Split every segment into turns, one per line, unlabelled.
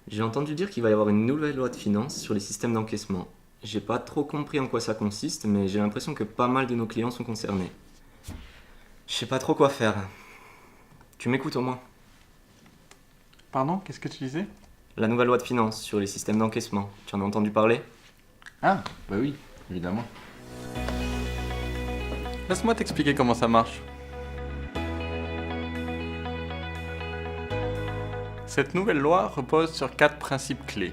J'ai entendu dire qu'il va y avoir une nouvelle loi de finances sur les systèmes d'encaissement. J'ai pas trop compris en quoi ça consiste, mais j'ai l'impression que pas mal de nos clients sont concernés. Je sais pas trop quoi faire. Tu m'écoutes au moins?
Pardon, qu'est-ce que tu disais?
La nouvelle loi de finances sur les systèmes d'encaissement. Tu en as entendu parler?
Ah, bah oui, évidemment. Laisse-moi t'expliquer comment ça marche. Cette nouvelle loi repose sur 4 principes clés.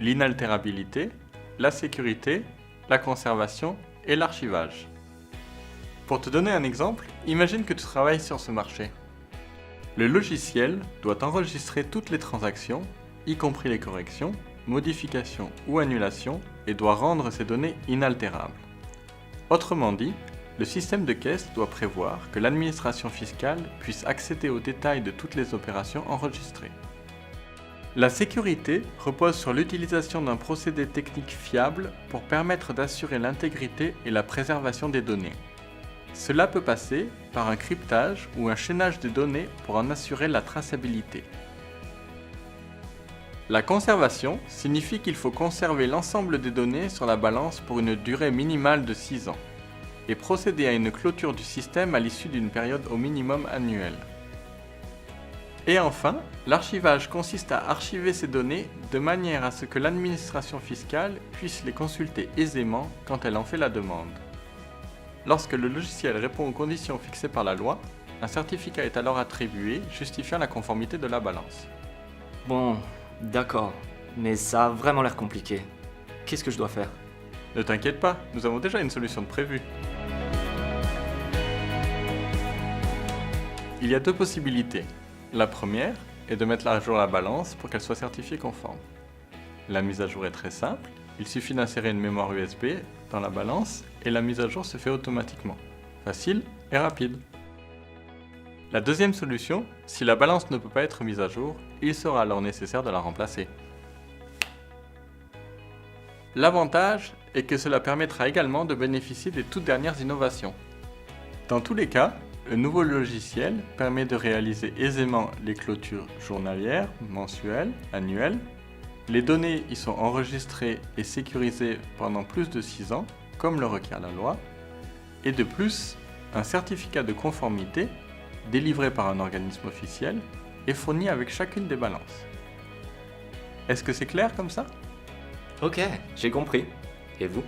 L'inaltérabilité, la sécurité, la conservation et l'archivage. Pour te donner un exemple, imagine que tu travailles sur ce marché. Le logiciel doit enregistrer toutes les transactions, y compris les corrections, modifications ou annulations, et doit rendre ces données inaltérables. Autrement dit, le système de caisse doit prévoir que l'administration fiscale puisse accéder aux détails de toutes les opérations enregistrées. La sécurité repose sur l'utilisation d'un procédé technique fiable pour permettre d'assurer l'intégrité et la préservation des données. Cela peut passer par un cryptage ou un chaînage des données pour en assurer la traçabilité. La conservation signifie qu'il faut conserver l'ensemble des données sur la balance pour une durée minimale de 6 ans et procéder à une clôture du système à l'issue d'une période au minimum annuelle. Et enfin, l'archivage consiste à archiver ces données de manière à ce que l'administration fiscale puisse les consulter aisément quand elle en fait la demande. Lorsque le logiciel répond aux conditions fixées par la loi, un certificat est alors attribué justifiant la conformité de la balance.
Bon, d'accord. Mais ça a vraiment l'air compliqué. Qu'est-ce que je dois faire?
Ne t'inquiète pas, nous avons déjà une solution de prévue. Il y a 2 possibilités. La première est de mettre à jour la balance pour qu'elle soit certifiée conforme. La mise à jour est très simple, il suffit d'insérer une mémoire USB dans la balance et la mise à jour se fait automatiquement. Facile et rapide. La deuxième solution, si la balance ne peut pas être mise à jour, il sera alors nécessaire de la remplacer. L'avantage est que cela permettra également de bénéficier des toutes dernières innovations. Dans tous les cas, le nouveau logiciel permet de réaliser aisément les clôtures journalières, mensuelles, annuelles. Les données y sont enregistrées et sécurisées pendant plus de 6 ans, comme le requiert la loi. Et de plus, un certificat de conformité, délivré par un organisme officiel, est fourni avec chacune des balances. Est-ce que c'est clair comme ça?
Ok, j'ai compris. Et vous?